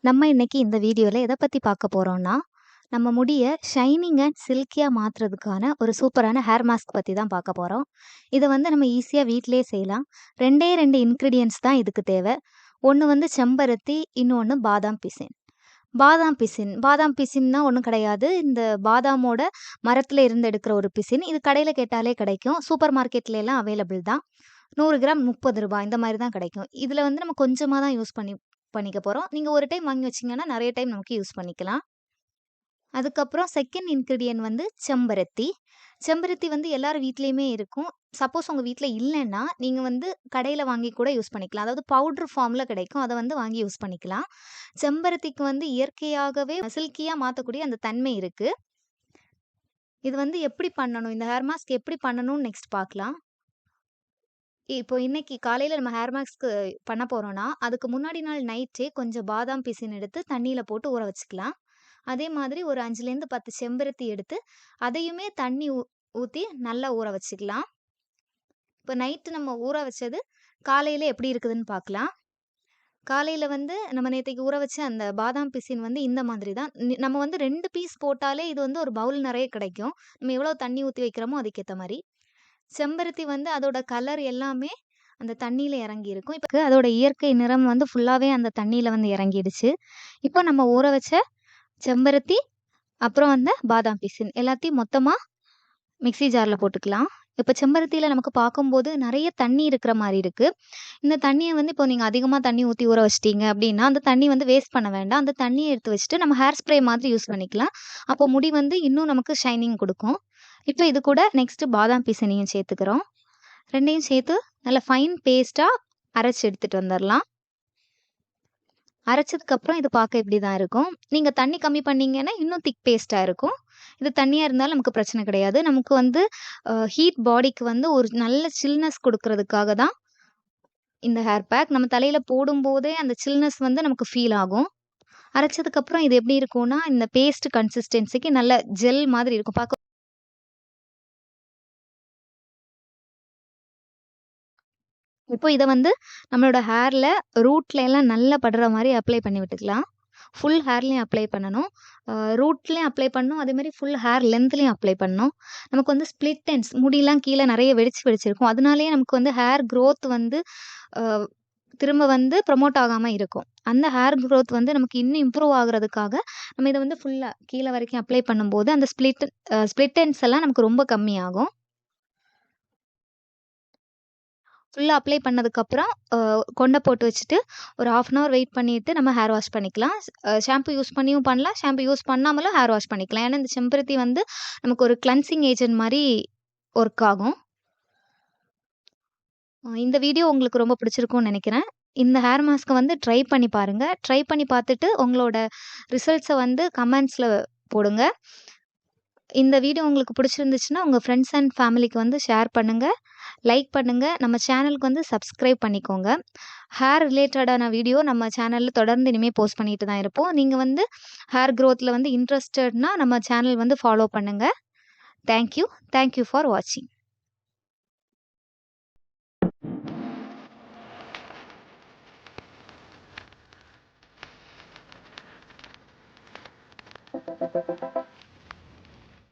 நம்ம இன்னைக்கு இந்த வீடியோல எத பத்தி பார்க்க போறோம்னா, நம்ம முடிய ஷைனிங் அண்ட் சில்கியா மாத்துறதுக்கான ஒரு சூப்பரான ஹேர் மாஸ்க் பத்தி தான் பார்க்க போறோம். இத வந்து நம்ம ஈஸியா வீட்லயே செய்யலாம். 2 இன்கிரீடியன்ட்ஸ் தான் இதுக்கு தேவ. ஒண்ணு வந்து செம்பருத்தி, இன்னொன்னு பாதாம் பிசின். பாதாம் பிசின்னா ஒண்ணும் கிடையாது. இந்த பாதாமோட மரத்துல இருந்து எடுக்கிற ஒரு பிசின். இது கடையில கேட்டாலே கிடைக்கும். சூப்பர் மார்க்கெட்ல எல்லாம் அவைலபிள் தான். 100 கிராம் ரூ. 30 இந்த மாரி தான் கிடைக்கும். இதுல வந்து நம்ம கொஞ்சமா தான் யூஸ் பண்ணிக்க போறோம். நீங்க ஒரு டைம் வாங்கி வச்சீங்கன்னா, நெறைய டைம் நமக்கு யூஸ் பண்ணிக்கலாம். அதுக்கப்புறம் 2ண்ட் இன்கிரீடியன்ட் வந்து செம்பருத்தி. செம்பருத்தி வந்து எல்லார் வீட்லயுமே இருக்கும். சப்போஸ் உங்க வீட்ல இல்லன்னா, நீங்க வந்து கடையில வாங்கி கூட யூஸ் பண்ணிக்கலாம். அதாவது பவுடர் ஃபார்ம்ல கிடைக்கும். அத வந்து வாங்கி யூஸ் பண்ணிக்கலாம். செம்பருத்திக்கு வந்து இயற்கையாகவே சில்கியா மாத்தக்கூடிய அந்த தன்மை இருக்கு. இது வந்து எப்படி பண்ணணும்? இந்த ஹேர் மாஸ்க் எப்படி பண்ணணும்னு நெக்ஸ்ட் பார்க்கலாம். இப்போ இன்னைக்கு காலையில நம்ம ஹேர் மாஸ்க்கு பண்ண போறோம்னா, அதுக்கு முன்னாடி நாள் நைட்டே கொஞ்சம் பாதாம் பிசின் எடுத்து தண்ணீல போட்டு ஊற வச்சுக்கலாம். அதே மாதிரி ஒரு 5லேருந்து 10 செம்பருத்தி எடுத்து, அதையுமே தண்ணி ஊத்தி நல்லா ஊற வச்சுக்கலாம். இப்ப நைட்டு நம்ம ஊற வச்சது, காலையில எப்படி இருக்குதுன்னு பார்க்கலாம். காலையில வந்து நம்ம நேத்தைக்கு ஊற வச்ச அந்த பாதாம் பிசின் வந்து இந்த மாதிரி தான். நம்ம வந்து 2 பீஸ் போட்டாலே இது வந்து ஒரு பவுல் நெறைய கிடைக்கும். நம்ம எவ்வளோ தண்ணி ஊத்தி வைக்கிறோமோ அதுக்கேத்த மாரி. செம்பருத்தி வந்து அதோட கலர் எல்லாமே அந்த தண்ணீல இறங்கியிருக்கும். இப்ப அதோட இயற்கை நிறம் வந்து ஃபுல்லாவே அந்த தண்ணீல வந்து இறங்கிடுச்சு. இப்போ நம்ம ஊற வச்ச செம்பருத்தி, அப்புறம் வந்து பாதாம் பிசின் எல்லாத்தையும் மொத்தமா மிக்ஸி ஜார்ல போட்டுக்கலாம். இப்ப செம்பருத்தியில நமக்கு பார்க்கும்போது நெறைய தண்ணி இருக்கிற மாரி இருக்கு. இந்த தண்ணிய வந்து இப்போ நீங்க அதிகமா தண்ணி ஊத்தி ஊற வச்சுட்டீங்க அப்டின்னா, அந்த தண்ணி வந்து வேஸ்ட் பண்ண வேண்டாம். அந்த தண்ணிய எடுத்து வச்சுட்டு நம்ம ஹேர் ஸ்ப்ரே மாதிரி யூஸ் பண்ணிக்கலாம். அப்போ முடி வந்து இன்னும் நமக்கு ஷைனிங் குடுக்கும். இப்ப இது கூட நெக்ஸ்ட் பாதாம் பிசினையும் சேர்த்துக்கிறோம். 2யும் சேர்த்து நல்லா ஃபைன் பேஸ்ட்டா அரைச்சு எடுத்துட்டு வந்துரலாம். அரைச்சதுக்கப்புறம் இது பார்க்க இப்படி தான் இருக்கும். நீங்க தண்ணி கம்மி பண்ணீங்கன்னா, இன்னும் திக் பேஸ்ட்டா இருக்கும். இது தண்ணியா இருந்தாலும் நமக்கு பிரச்சனை கிடையாது. நமக்கு வந்து ஹீட் பாடிக்கு வந்து ஒரு நல்ல சில்னஸ் குடுக்குறதுக்காக தான் இந்த ஹேர் பேக். நம்ம தலையில போடும்போதே அந்த சில்னஸ் வந்து நமக்கு ஃபீல் ஆகும். அரைச்சதுக்கப்புறம் இது எப்படி இருக்கும்னா, இந்த பேஸ்ட் கன்சிஸ்டன்சிக்கு நல்ல ஜெல் மாதிரி இருக்கும். பார்க்க இப்போ இத வந்து நம்மளோட ஹேர்ல ரூட்ல எல்லாம் நல்லா படுற மாரி அப்ளை பண்ணி விட்டுக்கலாம். ஃபுல் ஹேர்லயும் அப்ளை பண்ணணும். ரூட்லயும் அப்ளை பண்ணணும். அதேமாரி ஃபுல் ஹேர் லென்த்லயும் அப்ளை பண்ணணும். நமக்கு வந்து ஸ்ப்ளிட் எண்ட்ஸ் முடிலாம் கீழ நெறைய வெடிச்சு வெடிச்சிருக்கும். அதனாலேயே நமக்கு வந்து ஹேர் குரோத் வந்து அ திரும்ப வந்து ப்ரமோட் ஆகாம இருக்கும். அந்த ஹேர் குரோத் வந்து நமக்கு இன்னும் இம்ப்ரூவ் ஆகுறதுக்காக, நம்ம இத வந்து ஃபுல்லா கீழ வரைக்கும் அப்ளை பண்ணும்போது, அந்த ஸ்ப்ளிட் எண்ட்ஸ் எல்லாம் நமக்கு ரொம்ப கம்மியாகும். ஃபுல்லா அப்ளை பண்ணதுக்கப்புறம், கொண்ட போட்டு வச்சுட்டு, ஒரு 1/2 அன் ஹவர் வெயிட் பண்ணிட்டு நம்ம ஹேர் வாஷ் பண்ணிக்கலாம். ஷாம்பு யூஸ் பண்ணியும் பண்ணலாம். ஷாம்பு யூஸ் பண்ணாமலும் ஹேர் வாஷ் பண்ணிக்கலாம். ஏன்னா, இந்த செம்பருத்தி வந்து நமக்கு ஒரு கிளென்சிங் ஏஜென்ட் மாரி ஒர்க் ஆகும். இந்த வீடியோ உங்களுக்கு ரொம்ப பிடிச்சிருக்கும்னு நெனைக்கிறேன். இந்த ஹேர் மாஸ்க்க வந்து ட்ரை பண்ணி பாருங்க. ட்ரை பண்ணி பார்த்துட்டு, உங்களோட ரிசல்ட்ஸ வந்து கமெண்ட்ஸ்ல போடுங்க. இந்த வீடியோ உங்களுக்கு பிடிச்சிருந்துச்சுன்னா, உங்க ஃப்ரெண்ட்ஸ் அண்ட் ஃபேமிலிக்கு வந்து ஷேர் பண்ணுங்க. லைக் பண்ணுங்க. நம்ம சேனலுக்கு வந்து சப்ஸ்கிரைப் பண்ணிக்கோங்க. ஹேர் ரிலேட்டடான வீடியோ நம்ம சேனல்ல தொடர்ந்து இனிமே போஸ்ட் பண்ணிட்டு தான் இருப்போம். நீங்க வந்து ஹேர் குரோத்ல வந்து இன்ட்ரஸ்டட்னா நம்ம சேனல் வந்து ஃபாலோ பண்ணுங்க. Thank you. Thank you for வாட்சிங்.